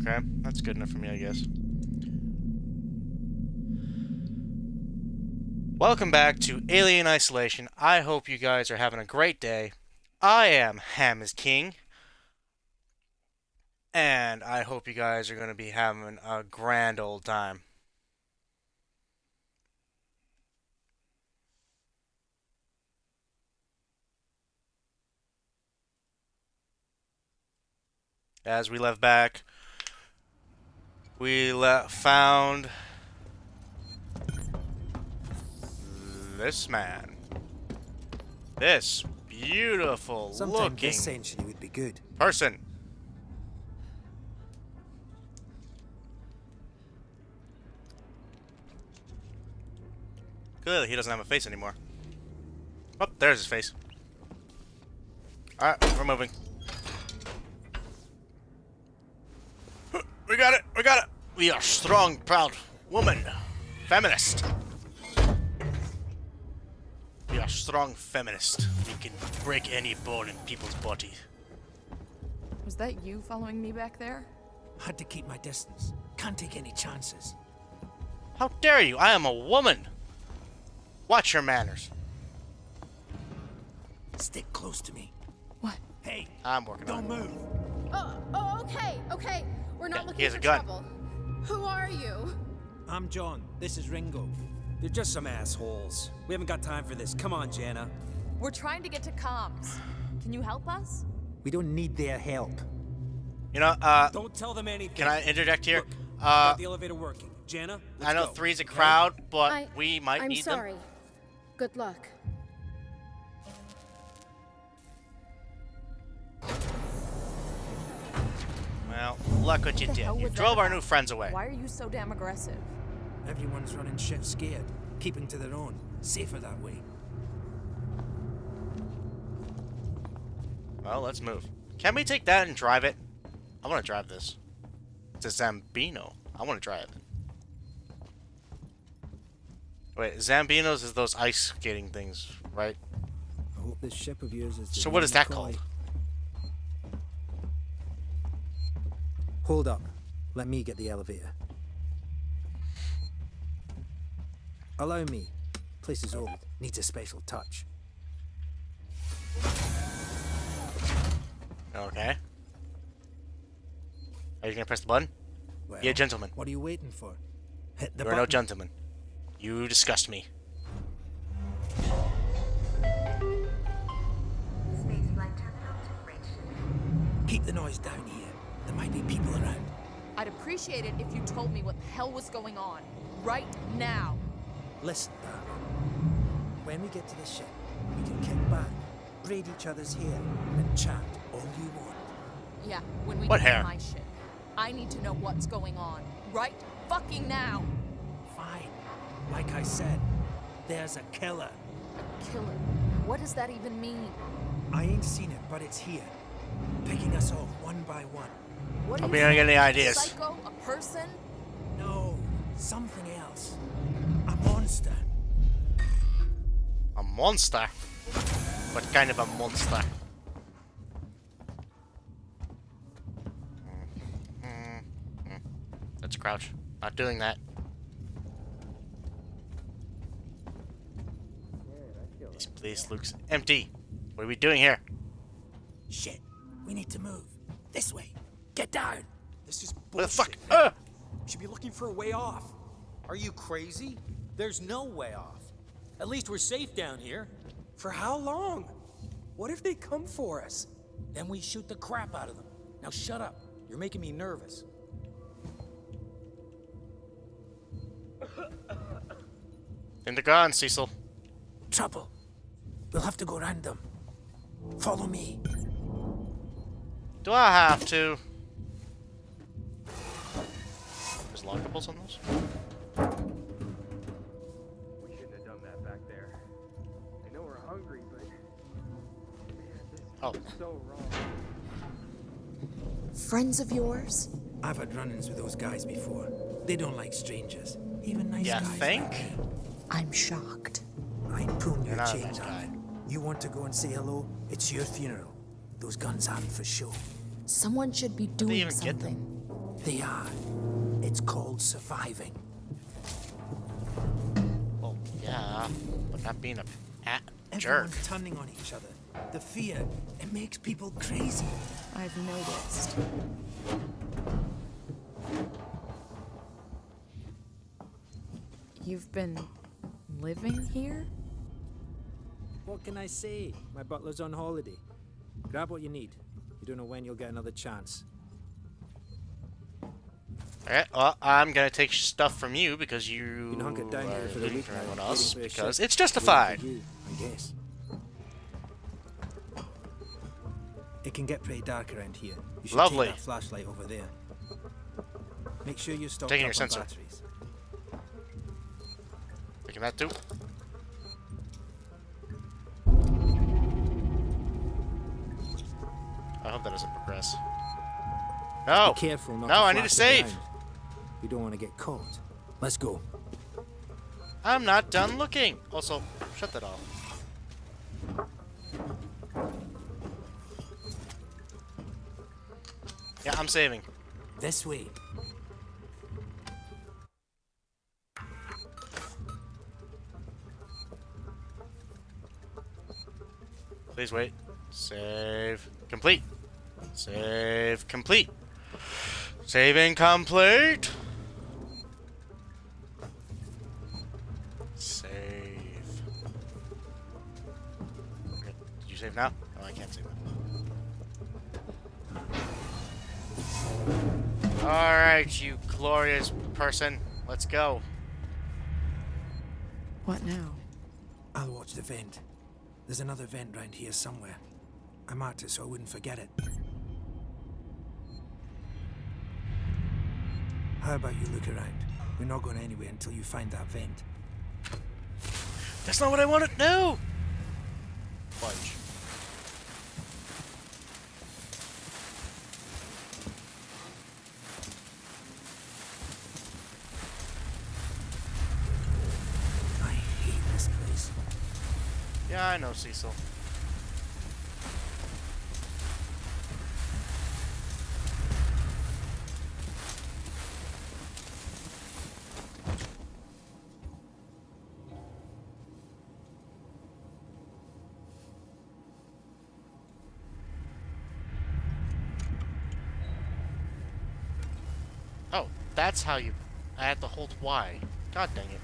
Okay, that's good enough for me, I guess. Welcome back to Alien Isolation. I hope you guys are having a great day. I am Ham is King. And I hope you guys are going to be having a grand old time. As we left back, we found this man. This beautiful Sometime looking this century would be good. person. Clearly, he doesn't have a face anymore. Oh, there's his face. Alright, we're moving. We got it! We got it! We are strong, proud woman. Feminist. We are strong feminist. We can break any bone in people's bodies. Was that you following me back there? Had to keep my distance. Can't take any chances. How dare you? I am a woman! Watch your manners. Stick close to me. What? Hey, I'm working on don't it. move. Okay. We're not He looking has for a gun. trouble. Who are you? I'm John. This is Ringo. They're just some assholes. We haven't got time for this. Come on, Jana. We're trying to get to comms. Can you help us? We don't need their help. You know, Don't tell them anything. can I interject here? Look, got the elevator working. Jana, let's I know go, three's a okay? crowd, but we might I'm need sorry. them. Good luck. Well, look what you What the did. hell You was drove that our about? new friends away. Why are you so damn aggressive? Everyone's running shit scared. Keeping to their own. Safer that way. Well, let's move. Can we take that and drive it? I want to drive this. It's a Zambino. I want to drive it. Wait, Zambinos is those ice skating things, right? I hope this ship of yours is the So what is that McCoy. called? Hold up. Let me get the elevator. Allow me. Place is old. Needs a special touch. Okay. Are you gonna press the button? Well, Yeah, gentlemen. What are you waiting for? Hit the You're button. no gentleman. You disgust me. Spaceflight terminal to reach. Keep the noise down here. There might be people around. I'd appreciate it if you told me what the hell was going on. Right now. Listen, darling. When we get to the ship, we can kick back, braid each other's hair, and chat all you want. Yeah, when we What get to hair? my ship. I need to know what's going on. Right fucking now. Fine. Like I said, there's a killer. A killer. What does that even mean? I ain't seen it, but it's here. Picking us off one by one. What Hope are you you don't get any saying? ideas. Psycho? A person? No, something else. A monster. A monster? What kind of a monster? Let's crouch. Not doing that. This place looks empty. What are we doing here? Shit. We need to move. This way. Get down. This is What the bullshit. fuck? We should be looking for a way off. Are you crazy? There's no way off. At least we're safe down here. For how long? What if they come for us? Then we shoot the crap out of them. Now shut up. You're making me nervous. In the gun, Cecil. Trouble. We'll have to go round them. Follow me. Do I have to? There's lockables on those? We shouldn't have done that back there. I know we're hungry, but man, this Oh. is so wrong. Friends of yours? I've had run-ins with those guys before. They don't like strangers. Even nice Yeah, guys. think? Like me. I'm shocked. I ain't pulling your You're not a chains nice guy. on. You want to go and say hello? It's your funeral. Those guns aren't for show. Someone should be doing even get them? something. They are. It's called surviving. Well, yeah, but not being a jerk. Everyone's turning on each other. The fear, it makes people crazy. I've noticed. You've been living here? What can I say? My butler's on holiday. Grab what you need. You don't know when you'll get another chance. Alright, well, I'm gonna take stuff from you because you Been hunkered down here are for a looting week for now, everyone waiting else for a because ship. it's justified. Waiting for you, I guess. It can get pretty dark around here. You should Lovely. take that flashlight over there. Make sure you stock Taking up your on sensor. batteries. Taking that too. I hope that doesn't progress. No! Be careful not No, to I need to flash it save! around. You don't want to get caught. Let's go. I'm not done looking! Also, shut that off. Yeah, I'm saving. This way. Please wait. Save complete. Save complete. Saving complete. Save. Okay. Did you save now? Oh, I can't save now. Alright, you glorious person. Let's go. What now? I'll watch the vent. There's another vent round here somewhere. I marked it so I wouldn't forget it. How about you look around? We're not going anywhere until you find that vent. That's not what I wanted. No! Fudge. I hate this place. Yeah, I know, Cecil. Oh, that's how you... I had to hold Y. God dang it.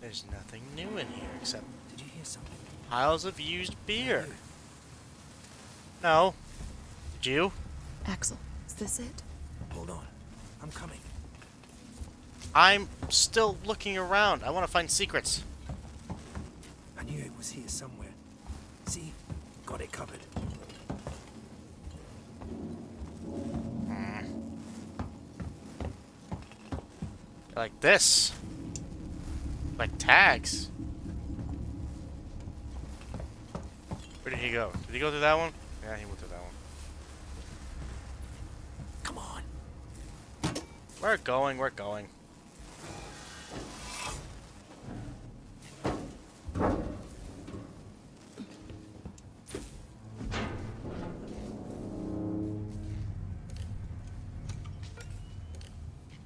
There's nothing new in here except Did you hear something? piles of used beer. No. Did you? Axel, is this it? Hold on. I'm coming. I'm still looking around. I want to find secrets. I knew it was here somewhere. See? Got it covered. Like this. Like tags. Where did he go? Did he go through that one? Yeah, he went through that one. Come on. We're going, we're going.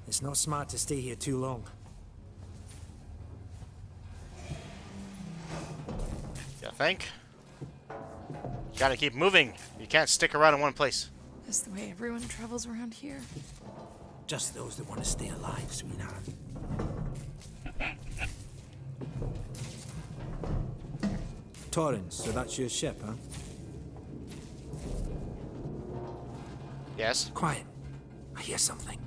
It's not smart to stay here too long. You think? You gotta keep moving. You can't stick around in one place. Is the way everyone travels around here? Just those that want to stay alive, sweetheart. Torrens, so that's your ship, huh? Yes? Quiet. I hear something.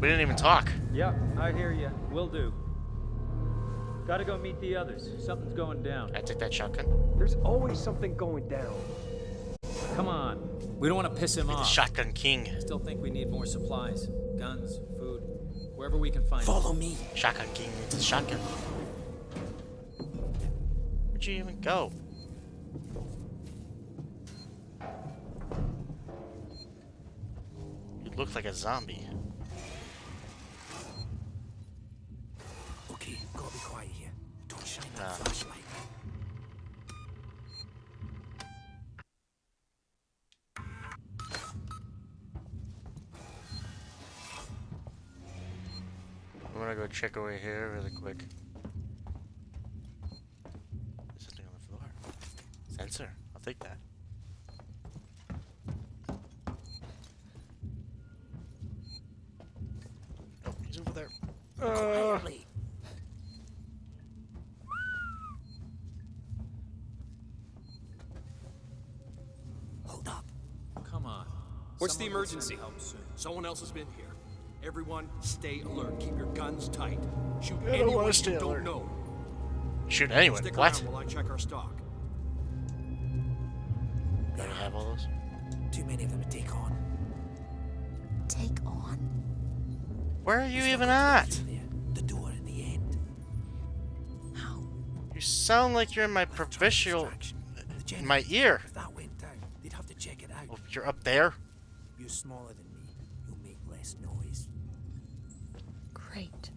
We didn't even talk. Yep, I hear you. Will do. Gotta go meet the others. Something's going down. I take that shotgun. There's always something going down. Come on. We don't want to piss him The off. shotgun king. Still think we need more supplies. Guns, food, wherever we can find Follow me. Shotgun king needs a shotgun. Where'd you even go? You look like a zombie. Okay, gotta be quiet here. Don't shine that Nah. flashlight. I'm gonna go check over here really quick. There's something on the floor. Sensor. I'll take that. Oh, he's over there. Quietly. Hold up. Come on. What's the Someone needs emergency? help soon. Someone else has been here. Everyone, stay alert. Keep your guns tight. Shoot I don't anyone wanna you stay don't alert. know. Shoot anyone. Stick What? around while I check our stock. Do I have all those? Too many of them to take on. Take on? Where are you Still even got at? through there. The door at the end. How? You sound like you're in my professional, Distraction. The in my generator. ear. If that went down, they'd have to check it out. Oh, you're up there? You're smaller than me. You'll make less noise. Great.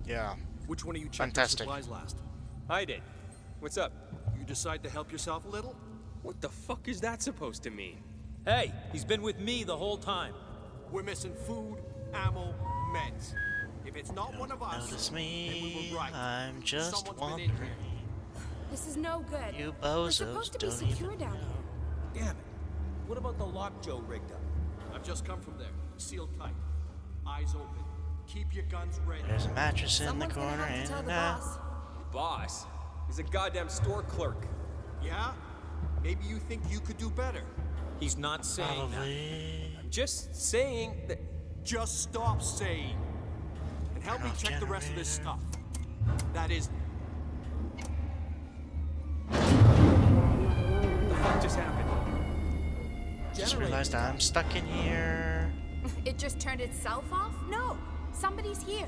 Yeah. Which one of you checked Fantastic. the supplies last? I did. What's up? You decide to help yourself a little? What the fuck is that supposed to mean? Hey, he's been with me the whole time. We're missing food, ammo, meds. If it's not one of us, Notice then we me. were right. I'm just Someone's been wondering. in here. This is no good. You We're bozos supposed to be don't secure even down know. here. Damn it. What about the lock Joe rigged up? I've just come from there. Sealed tight. Eyes open. Keep your guns ready. There's a mattress in the Someone's gonna corner have to tell and the boss. Boss. He's a goddamn store clerk. Yeah? Maybe you think you could do better. He's not saying that. probably. I'm just saying that. Just stop saying. And help Turn me off check the rest of this generator. stuff. That is, What the fuck just happened? Just realized I'm stuck in here. It just turned itself off? No. Somebody's here.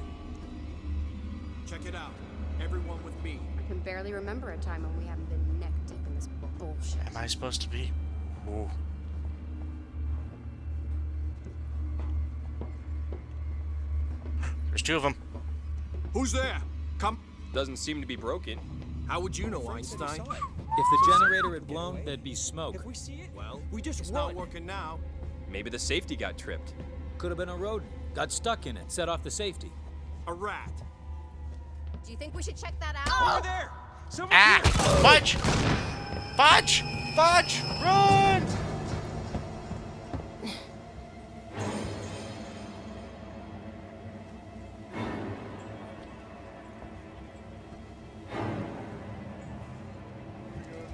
check it out. Everyone with me. I can barely remember a time when we haven't been neck deep in this bullshit. Am I supposed to be? Ooh. There's two of them. Who's there? Come. Doesn't seem to be broken. How would you know, Einstein? If the generator had blown, there'd be smoke. We see it. Well, We just it's run. not working now. Maybe the safety got tripped. Could have been a rodent. Got stuck in it, set off the safety. A rat. Do you think we should check that out? Over there. Someone's Ah! here. Fudge! Fudge! Fudge! Run!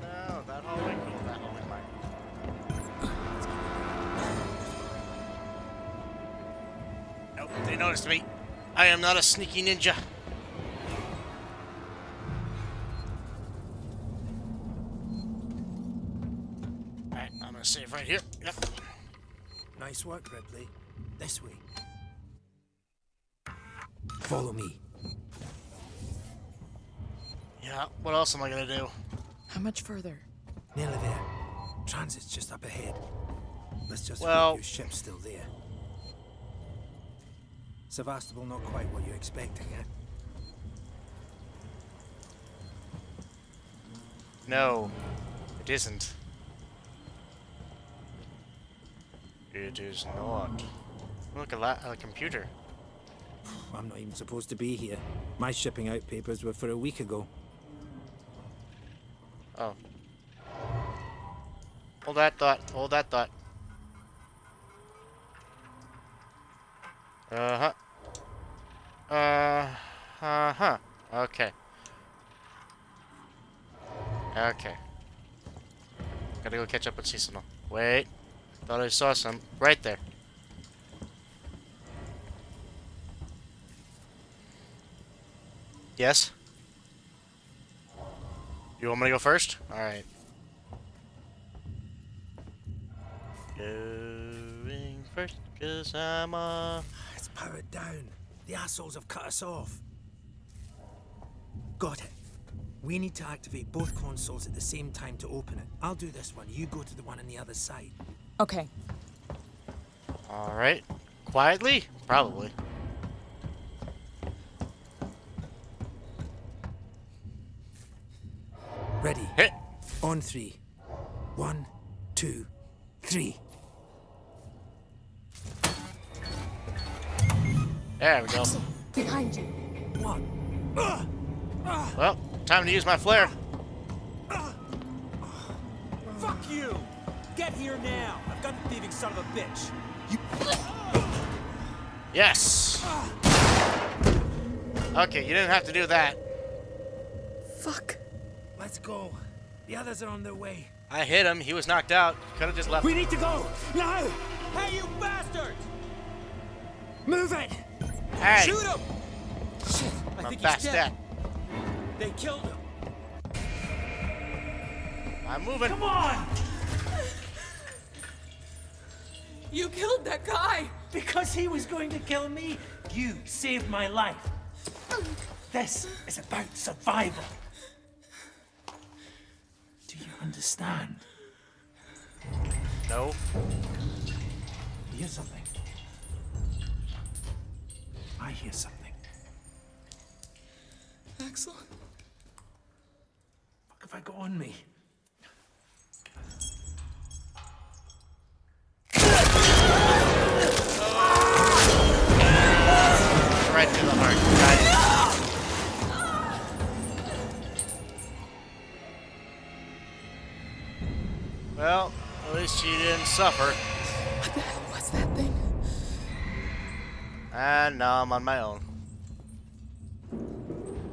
No, that hallway, cool, that hallway, fine. Nope, they noticed me. I am not a sneaky ninja. Alright, I'm gonna save right here. Yep. Nice work, Ripley. This way. Follow me. Yeah, what else am I gonna do? How much further? Nearly there. Transit's just up ahead. Let's just Well- hope your ship's still there. Sevastopol not quite what you're expecting, eh? No, it isn't. It is not. Look, a computer. I'm not even supposed to be here. My shipping out papers were for a week ago. Oh. Hold that thought. Hold that thought. Uh-huh. Uh-huh. Okay. Okay. Gotta go catch up with Seasonal. Wait. Thought I saw some. Right there. Yes? You want me to go first? Alright. Going first, cause I'm It's powered down. The assholes have cut us off. Got it. We need to activate both consoles at the same time to open it. I'll do this one. You go to the one on the other side. Okay. Alright. Quietly? Probably. Ready? Hit! On three. 1, 2, 3. There we go. Behind you. What? Well, time to use my flare. Fuck you! Get here now! I've got the thieving son of a bitch! Yes. Okay, you didn't have to do that. Fuck. Let's go. The others are on their way. I hit him. He was knocked out. Could have just left. We need to go! Now! Hey, you bastard! Move it! Hey, Shoot him! Shit, I my think he's best dead. step. They killed him. I'm moving. Come on! You killed that guy! Because he was going to kill me, you saved my life. This is about survival. Do you understand? No. You hear something? I hear something. Axel? What have I got on me? Right to the heart. Got it. Well, at least she didn't suffer. What the hell was that thing? And now I'm on my own.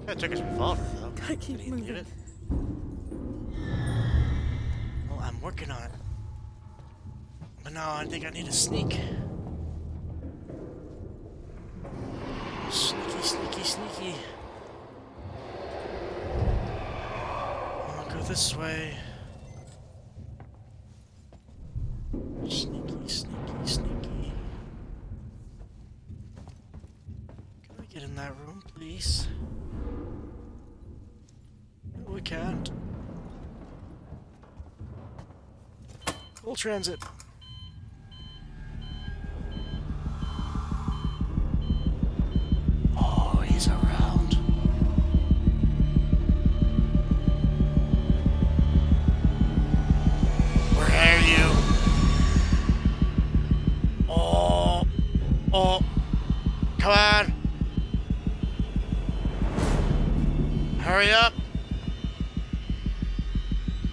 I took his revolver though. Gotta keep Did he need moving. it? Well, I'm working on it. But now I think I need to sneak. Sneaky, sneaky, sneaky. I'll go this way. Sneaky, sneaky, sneaky. Can we get in that room, please? No, we can't. Full transit. Oh, he's around. Where are you? Oh, oh, come on. Hurry up.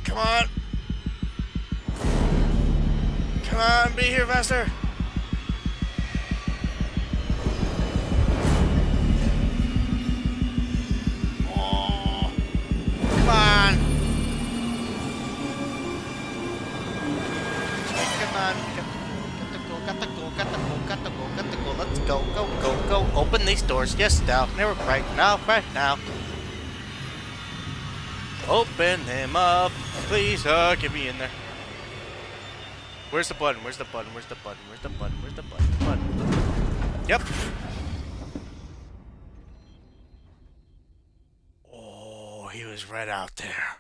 Come on. Come on, be here faster. Oh, come on. Come on. Got to go. Let's go. Open these doors. Yes, now. Never right now. Open him up. Please, get me in there. Where's the button? Button. Yep. Oh, he was right out there.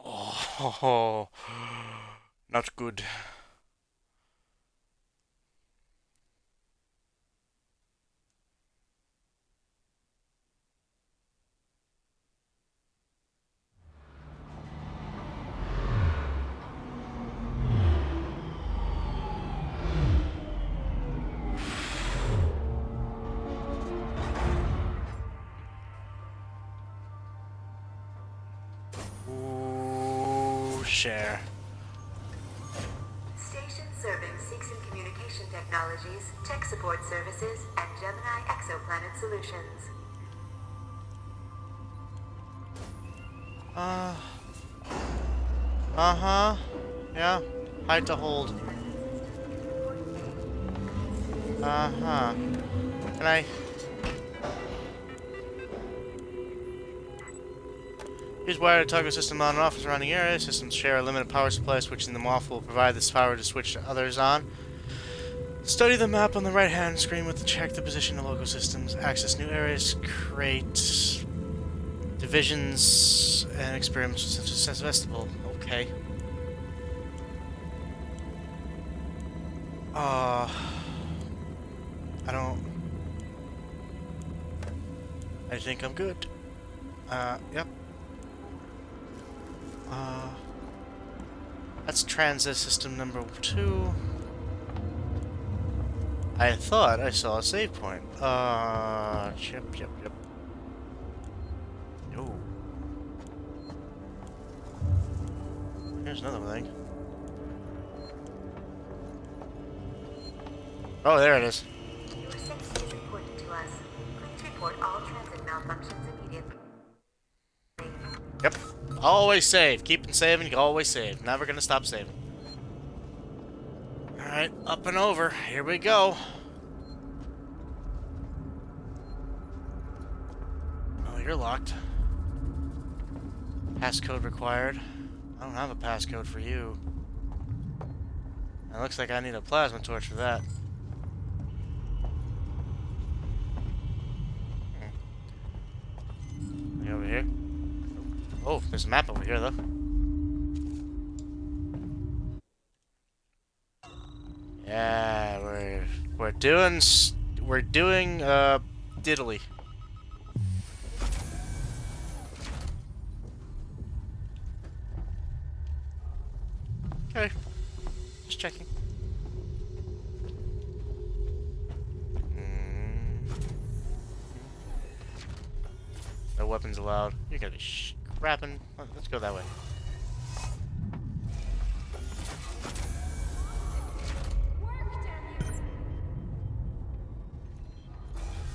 Oh, not good. Share. Station serving Seegson Communication Technologies, Tech Support Services, and Gemini Exoplanet Solutions. Yeah. Hide to hold. Can I? Use wire to toggle system on and off in surrounding area. Systems share a limited power supply. Switching them off will provide this power to switch others on. Study the map on the right-hand screen with check the position of local systems. Access new areas. Create divisions and experiments with such as vestibule. Okay. I think I'm good. Yep. That's transit system number 2. I thought I saw a save point. Yep. Oh. Here's another thing. Oh, there it is. Your safety is important to us. Please report all transit malfunctions immediately. Yep. Always save. Keeping saving, always save. Never gonna stop saving. Alright, up and over. Here we go. Oh, you're locked. Passcode required. I don't have a passcode for you. It looks like I need a plasma torch for that. Over here. Oh, there's a map over here, though. Yeah, we're doing diddly. Okay, just checking. No weapons allowed. You're gonna be scrapping. Let's go that way.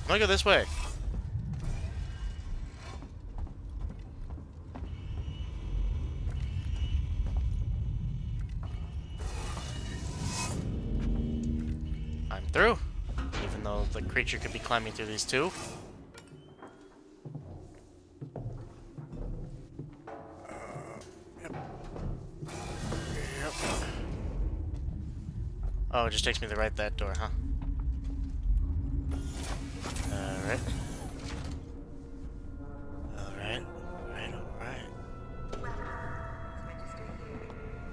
I'm gonna go this way. I'm through. Even though the creature could be climbing through these two. Oh, it just takes me to the right that door, huh? Alright.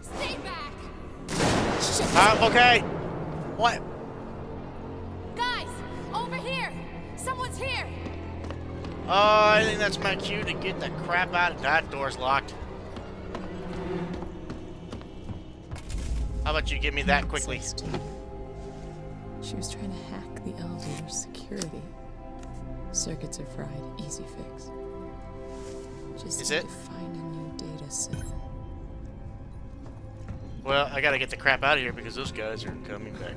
Stay back! Okay! What? Guys, over here! Someone's here! Oh, I think that's my cue to get the crap out of that door's locked. How about you give me that quickly? She was trying to hack the elevator's security. Circuits are fried. Easy fix. Just Is need it? to find a new data set. Well, I gotta get the crap out of here because those guys are coming back.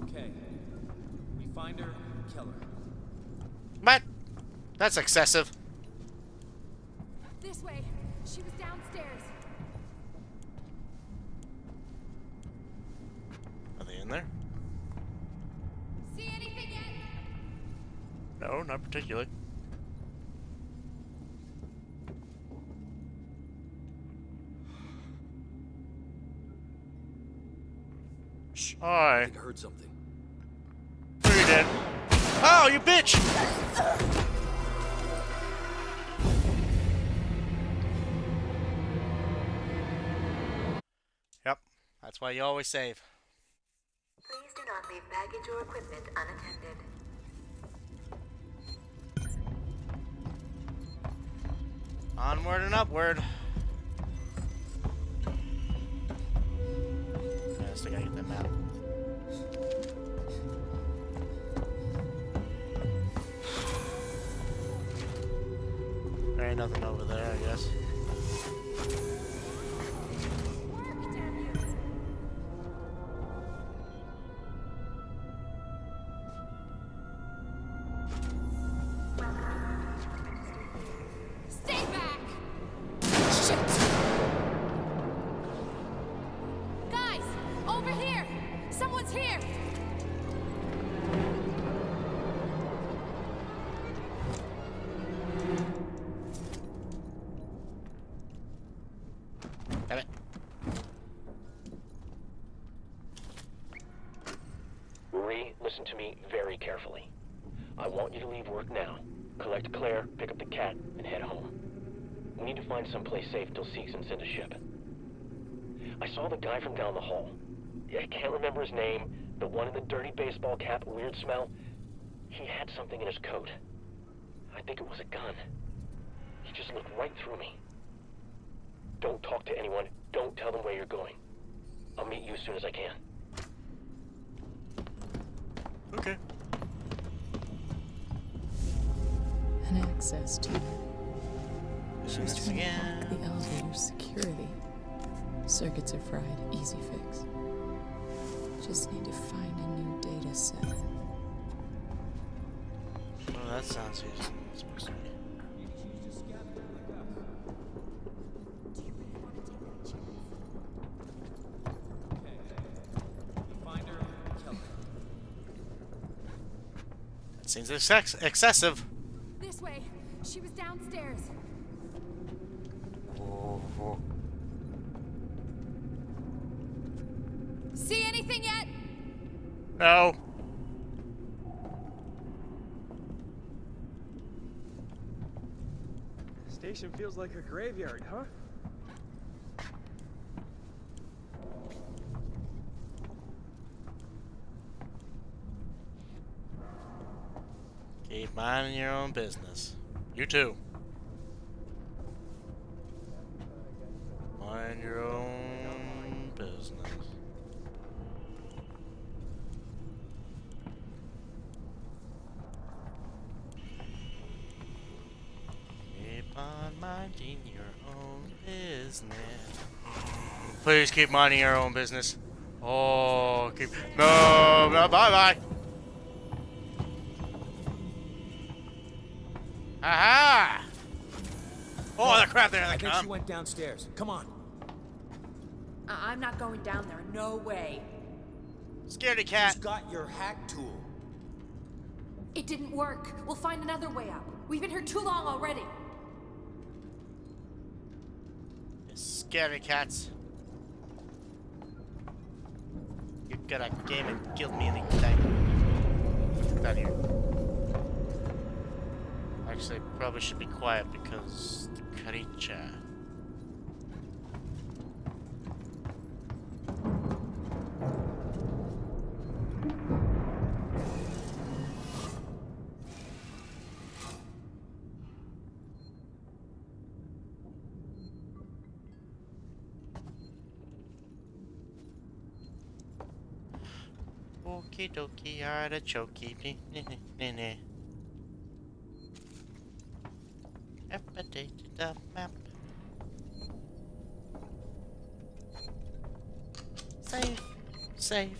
Okay. We find her, kill her. What? That's excessive. This way. She was downstairs. Are they in there? See anything yet? No, not particularly. Shh. I Alright. think I heard something. Where you dead? Oh, you bitch! Yep. That's why you always save. Please do not leave baggage or equipment unattended. Onward and upward. I still gotta get that map. There ain't nothing over there, I guess. Stay back! Shit! Guys, over here! Someone's here! Damn it. Marie, listen to me very carefully. I want you to leave work now. Collect Claire, pick up the cat, and head home. We need to find someplace safe till Seeks and send a ship. I saw the guy from down the hall. I can't remember his name. The one in the dirty baseball cap, weird smell. He had something in his coat. I think it was a gun. He just looked right through me. Don't talk to anyone. Don't tell them where you're going. I'll meet you as soon as I can. Okay. And access to. She was trying to hack again. the elevator's security. Circuits are fried. Easy fix. Just need to find a new data set. Oh, that sounds easy. It's supposed to be. That seems excessive. This way. She was downstairs. Oh. See anything yet? No. Station feels like a graveyard, huh? Keep minding your own business. You too. Mind your own business. Keep on minding your own business. Please keep minding your own business. Oh, keep. No, no, bye bye. Aha! Oh, the crap there, I they think she come. went downstairs. Come on. I'm not going down there. No way. Scaredy cat. Who's got your hack tool? It didn't work. We'll find another way up. We've been here too long already. Scaredy cats. You got a game and killed me anytime. Get out of here. Actually, I probably should be quiet because the creature. Okie dokie, artichokey. Updated the map. Save, save,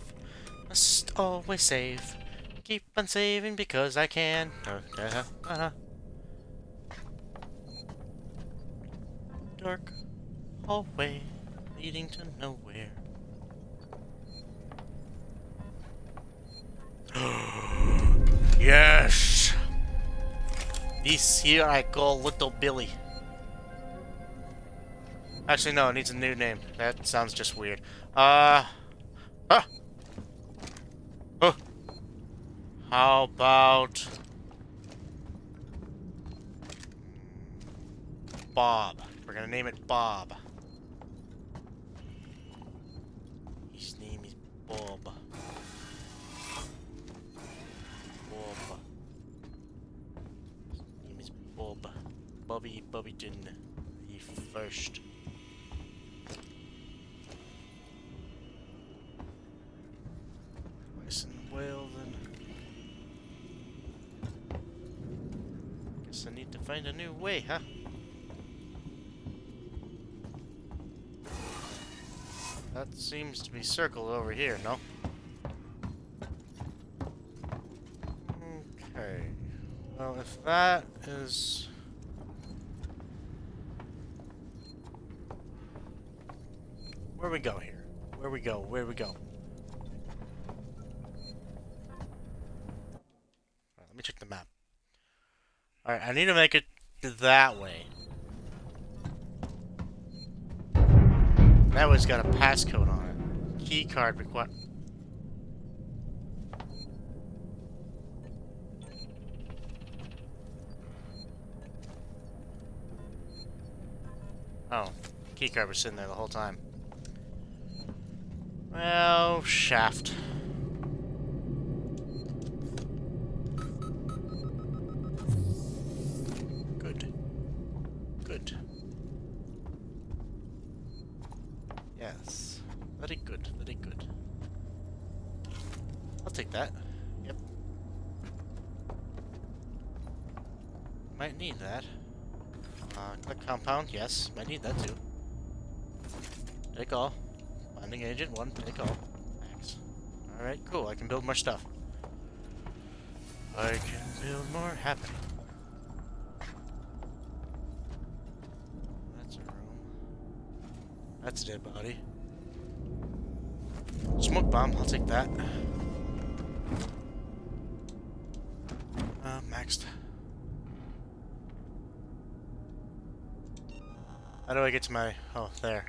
must always save. Keep on saving because I can. Dark hallway leading to nowhere. Yes! This here I call Little Billy. Actually, no, it needs a new name. That sounds just weird. How about Bob? We're gonna name it Bob. His name is Bob. Bob. His name is Bob. Bobby Bobbyton. The first. Listen, well then. Guess I need to find a new way, huh? That seems to be circled over here, no? Okay. Well, if that is... Where we go here? Where we go? Where we go? Alright, let me check the map. Alright, I need to make it that way. That one's got a passcode on it. Key card required. Oh, key card was sitting there the whole time. Well, shaft. Good. Good. Yes. Very good, very good. I'll take that. Yep. Might need that. Click compound, yes. Might need that too. Take all. Finding agent 1, take all. Max. Alright, cool. I can build more stuff. I can build more happening. That's a room. That's a dead body. Smoke bomb, I'll take that. Maxed. How do I get to my... Oh, there.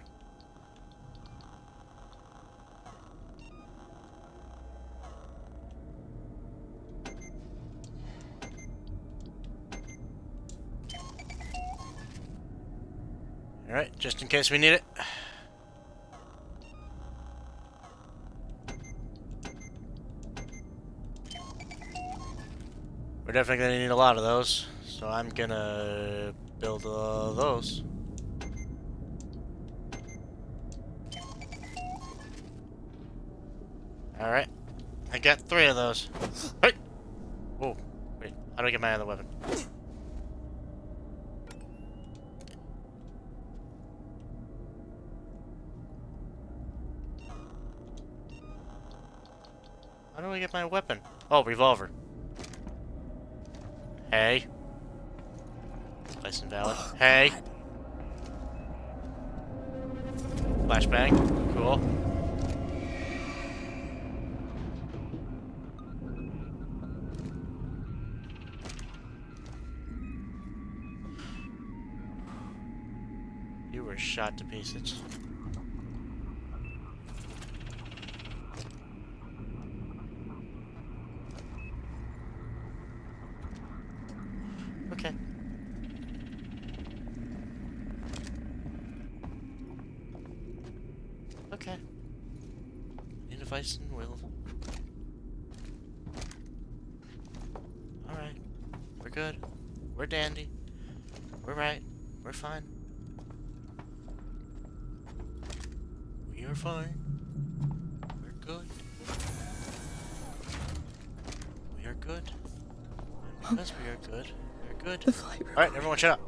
Alright, just in case we need it. We're definitely gonna need a lot of those, so I'm gonna build those. Alright, I got 3 of those. Hey! Oh, wait, how do I get my other weapon? How do I get my weapon? Oh, revolver. Hey. Place invalid. Hey. Flashbang. Cool. You were shot to pieces. Okay. Okay. Need a vice and will. Alright. We're good. We're dandy. We're right. We're fine. We are fine. We're good. We are good. And because we are good, we're good. Alright, everyone shut up.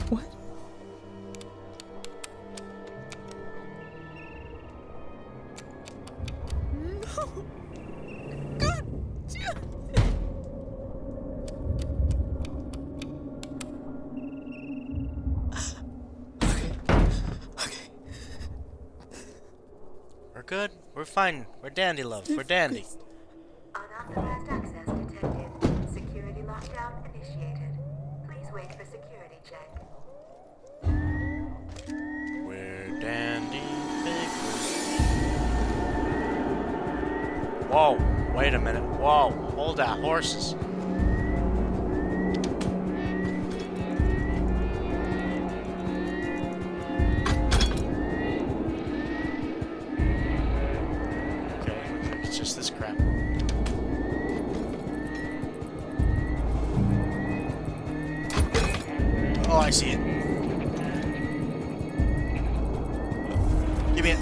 What? No! God damn it! Okay. We're good. We're fine. We're dandy, love. We're dandy. Unauthorized access detected. Security lockdown initiated. Please wait for security check. We're dandy big. Whoa. Wait a minute. Whoa. Hold that. Horses. Okay, looks like it's just this crap. Oh, I see it. Give me it.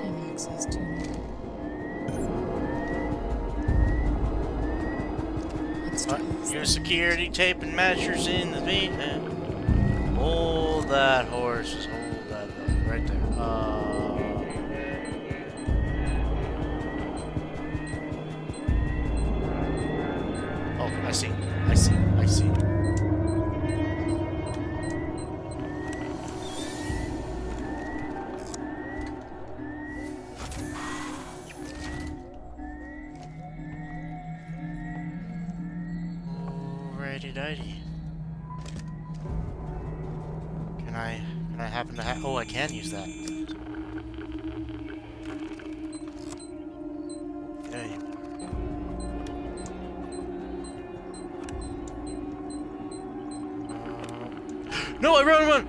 Can access to Let's try this. Your security tape and measures in the vehicle. Hold that horses. Hold that right there. Oh, I see. I see. I see. Alrighty-dighty. Can I happen to have... Oh, I can use that. There you are. No, I run!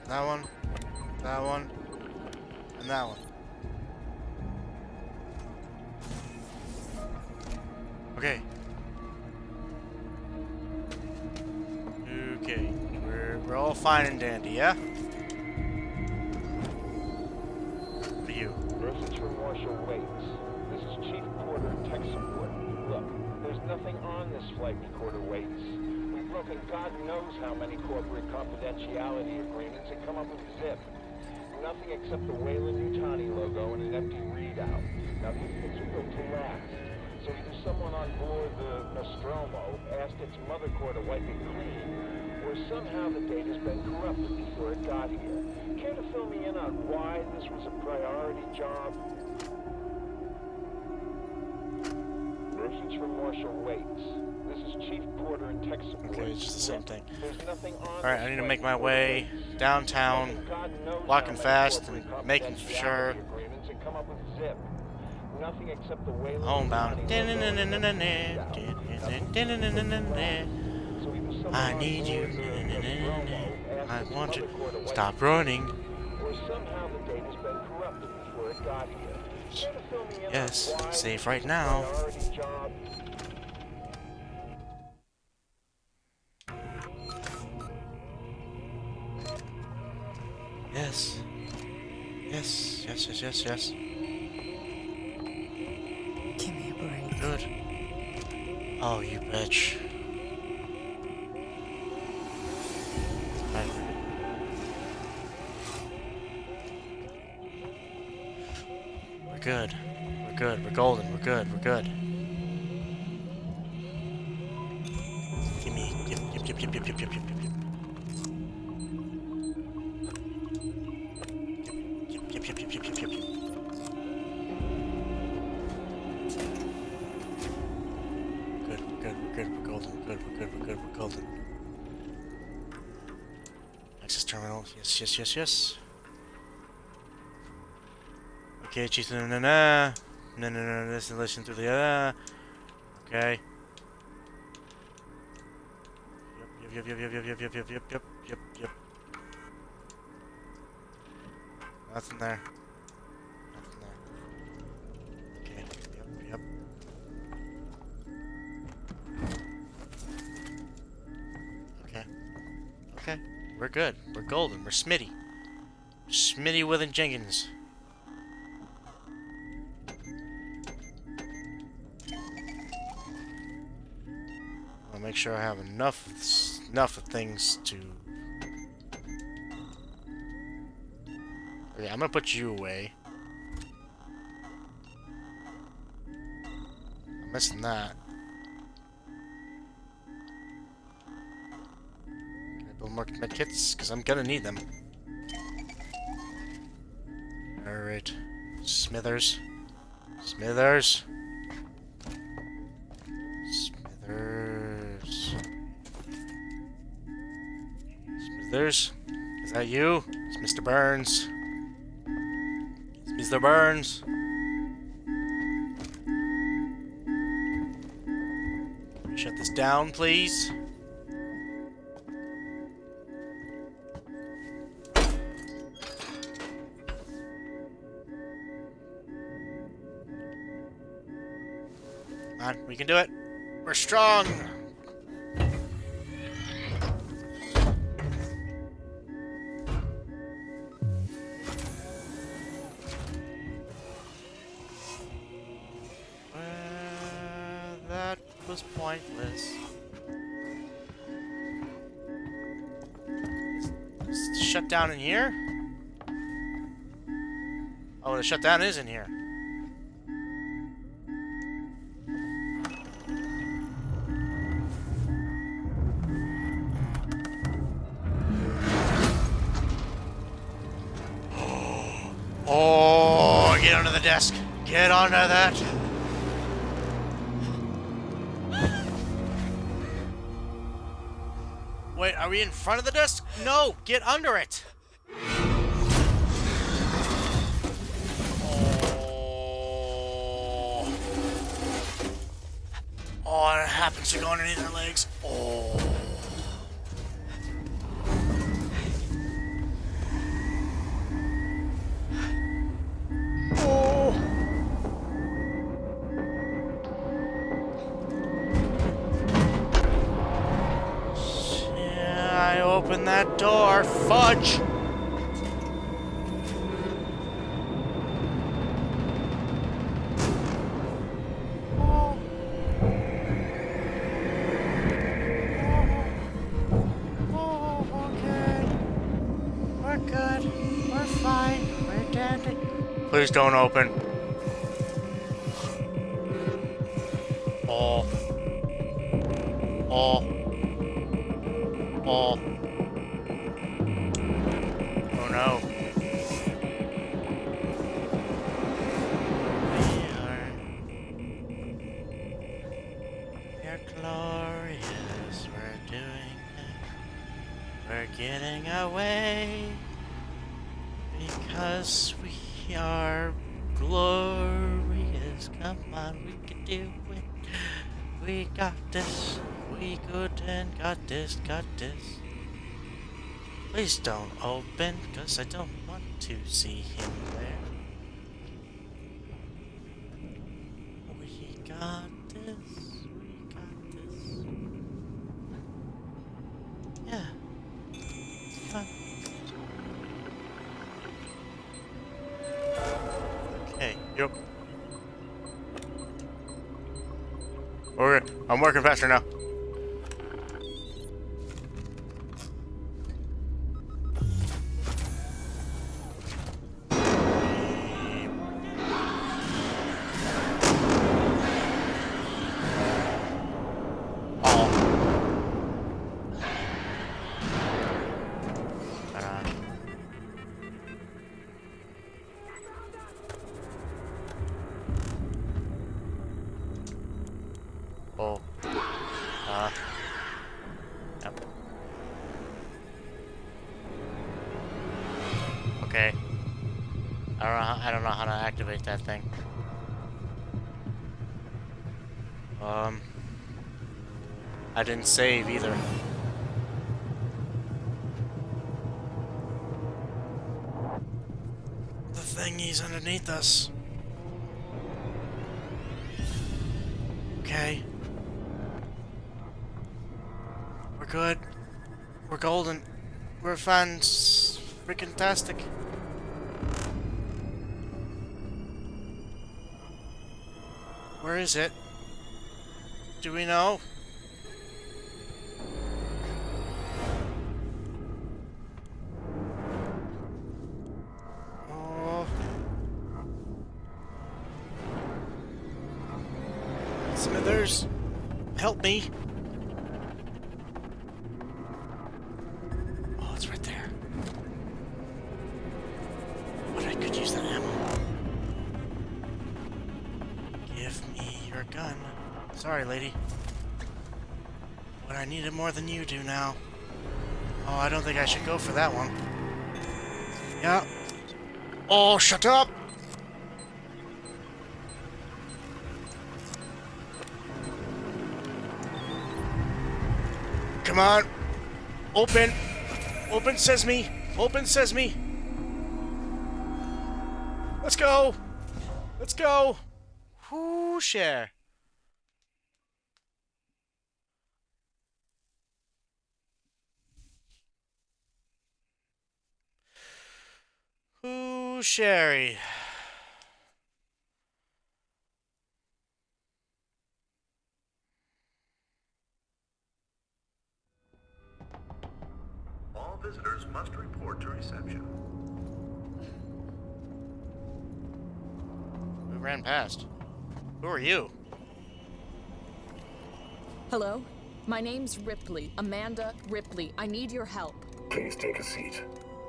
That one. That one. And that one. Okay. Okay. We're all fine and dandy, yeah? What are you? Message from Marshal Waits. This is Chief Porter in tech support. Look, there's nothing on this flight recorder, Waits. We've broken God knows how many corporate confidentiality agreements and come up with zip. Nothing except the Weyland-Yutani logo and an empty readout. Now these things are built to last. So either someone on board the Nostromo asked its mother core to wipe it clean, or somehow the data's been corrupted before it got here. Care to fill me in on why this was a priority job? Message from Marshal Waits. This is Chief Porter in tech support. Okay, it's just the same thing. There's nothing on Alright, I need to make my way downtown, walking fast and making sure. Nothing except the Weyland Homebound. I need you. I want you. Stop running. Or somehow the data's been corrupted before it got here. Yes, safe right now. Yes. Yes, yes, yes, yes, yes. Give me a break. Good. Oh, you bitch. Right. We're good. We're good. We're golden. We're good. We're good. Give me. Yep, yep, yep, yep, yep, yep, yep, yep, yep. Yep, yep, yep, yep, yep, yep, yep. Good, we're good, we're good, we're golden, we're good, we're good, we're good, we're golden. Access terminal, yes, yes, yes, yes. Okay, cheese, no, no, no, no, no, no, listen through the, okay. Yep, yep, yep, yep, yep, yep, yep, yep, yep, yep, yep. Nothing there. Nothing there. Okay, yep, yep. Okay. Okay. We're good. We're golden. We're Smitty. Smitty Willen Jenkins. I'll make sure I have enough of things to... Okay, I'm gonna put you away. I'm missing that. Can I build more medkits? Because I'm gonna need them. Alright. Smithers. Smithers. Smithers. Smithers? Is that you? It's Mr. Burns. It's Mr. Burns. Shut this down, please. Come on, we can do it. We're strong. That was pointless. Is the shutdown in here? Oh, the shutdown is in here. Oh, get under the desk. Get under that. Wait, are we in front of the desk? No, get under it. Oh. Oh, it happens to go underneath our legs. Oh. open that door. Fudge! Please don't open. Oh. Oh. Oh. Oh no. We're glorious. We're doing it. We're getting away. Because we are glorious. Come on, we can do it. We got this. We good and got this, got this. Please don't open, because I don't want to see him there. We got this. We got this. Yeah. Come on. Okay, yep. Okay, I'm working faster now. Yep. Okay. I don't know how to activate that thing. I didn't save either. The thingy's underneath us. Okay. We're good. We're golden. We're fans. Freaking tastic. Where is it? Do we know? Oh. Smithers, help me. Oh, it's right there. But I could use that ammo. Give me your gun. Sorry, lady. But I need it more than you do now. Oh, I don't think I should go for that one. Yeah. Oh, shut up! Come on. Open. Open sesame. Open sesame. Let's go. Let's go. Whoo, share. Whoo, Sherry. All visitors must report to reception. We ran past. Who are you? Hello? My name's Ripley. Amanda Ripley. I need your help. Please take a seat.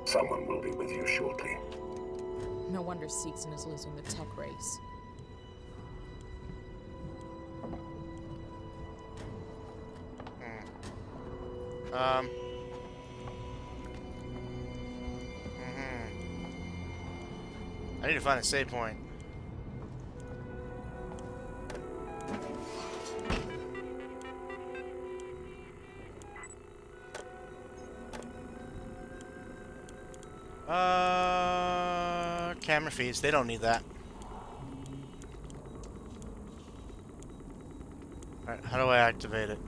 Someone will be with you shortly. No wonder Seegson is losing the tech race. I need to find a save point. Camera feeds, they don't need that. Alright, how do I activate it?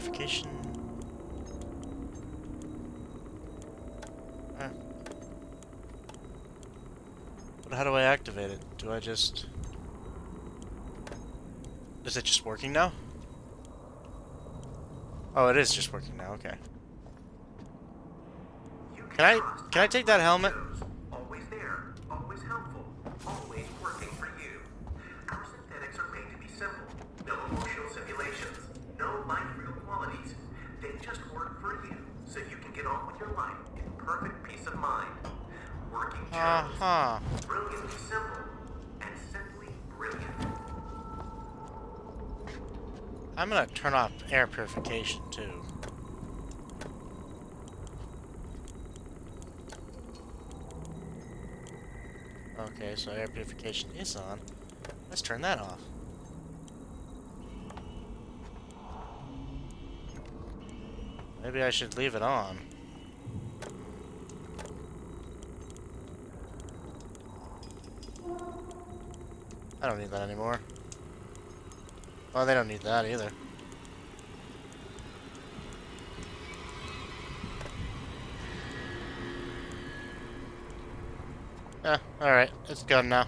purification. But how do I activate it? Do I just... Is it just working now? Oh, it is just working now, okay. Can I take that helmet? Always there, always helpful, always working for you. Our synthetics are made to be simple. No emotional simulations, no life real qualities. They just work for you, so you can get on with your life in perfect peace of mind. Working Joes. Brilliantly simple, and simply brilliant. I'm gonna turn off air purification too. Okay, so air purification is on. Let's turn that off. Maybe I should leave it on. I don't need that anymore. Oh, they don't need that either. Yeah, alright. It's gone now.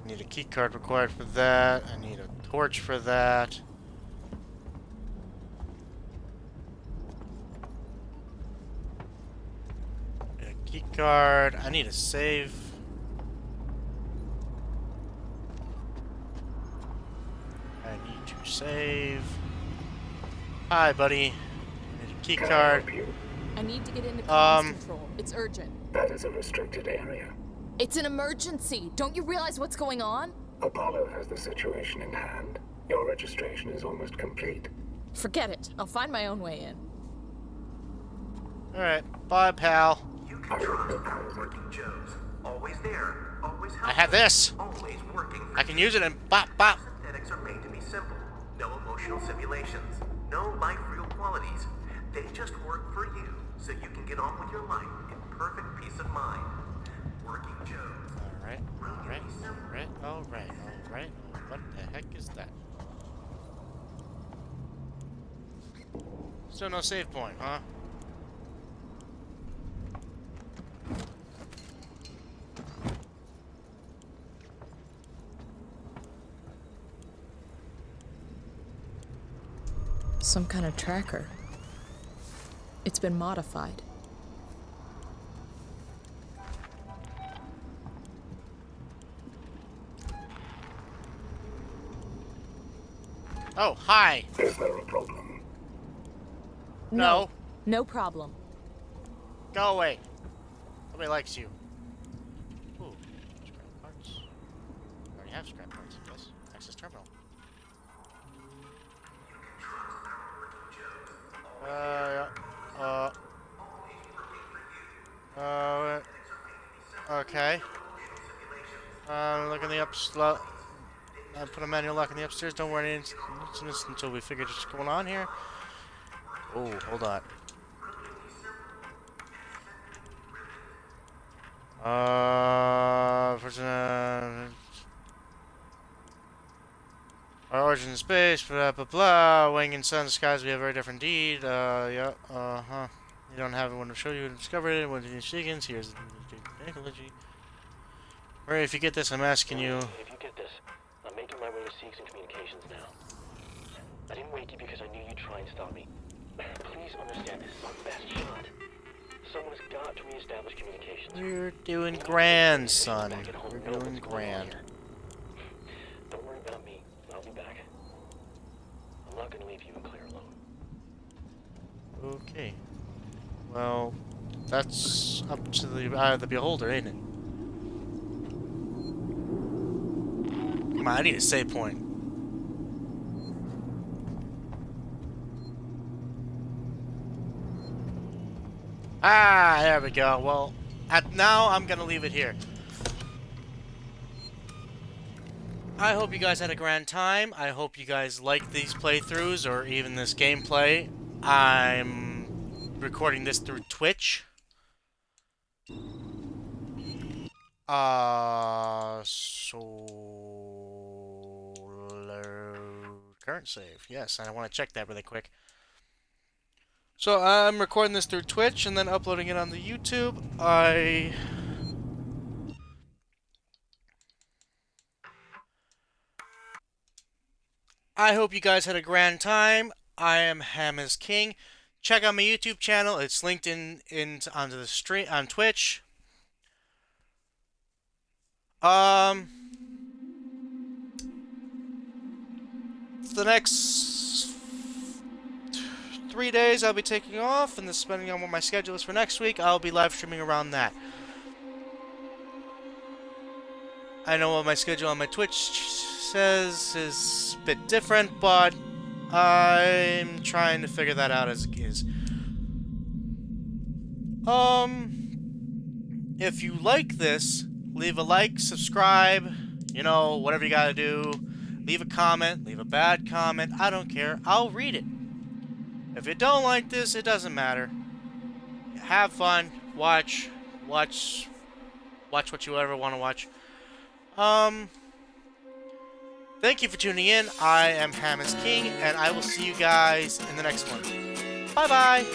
I need a key card required for that. I need a torch for that. A key card. I need a save. I need to save. Hi, buddy. I need a key card. I need to get into comms control. It's urgent. That is a restricted area. It's an emergency. Don't you realize what's going on? Apollo has the situation in hand. Your registration is almost complete. Forget it. I'll find my own way in. Alright. Bye, pal. You can trust our working Joes. Always there, always helpful. I have this. Always working for I can use it and bop bop. Synthetics are made to be simple. No emotional simulations. No life real qualities. They just work for you, so you can get on with your life in perfect peace of mind. Working Joes. Alright, alright, alright, alright, alright. What the heck is that? Still no save point, huh? Some kind of tracker. It's been modified. Oh, hi. Is there a problem? No. No problem. Go away. Nobody likes you. Ooh, scrap parts. I already have scrap parts, I guess. Access terminal. Okay. Look in the upstairs. I put a manual lock in the upstairs. Don't worry incidents until we figure what's going on here. Oh, hold on. Our origin in space, blah blah blah. Weighing in sun skies, we have a very different deed. Yeah, You don't have one to show you and discover it. What you sequence? Here's the technology. Right, if you get this, I'm asking you. If you get this, I'm making my way to Seeks and Communications now. I didn't wake you because I knew you'd try and stop me. Please understand, this is our best shot. Someone's got to reestablish communications. We're doing grand, son. We're doing grand. Don't worry about me. I'll be back. I'm not going to leave you and Claire alone. Okay. Well, that's up to the eye of the beholder, ain't it? Come on, I need a save point. Ah, there we go. Well, now I'm gonna leave it here. I hope you guys had a grand time. I hope you guys like these playthroughs or even this gameplay. I'm recording this through Twitch. So Current save. Yes, I want to check that really quick. So I'm recording this through Twitch and then uploading it on the YouTube. I hope you guys had a grand time. I am Ham is King. Check out my YouTube channel. It's linked onto the stream on Twitch. For the next 3 days, I'll be taking off, and depending on what my schedule is for next week, I'll be live streaming around that. I know what my schedule on my Twitch says is a bit different, but I'm trying to figure that out as it is. If you like this, leave a like, subscribe, you know, whatever you gotta do. Leave a comment, leave a bad comment, I don't care, I'll read it. If you don't like this, it doesn't matter. Have fun, watch what you ever want to watch. Thank you for tuning in. I am Ham is King, and I will see you guys in the next one. Bye-bye!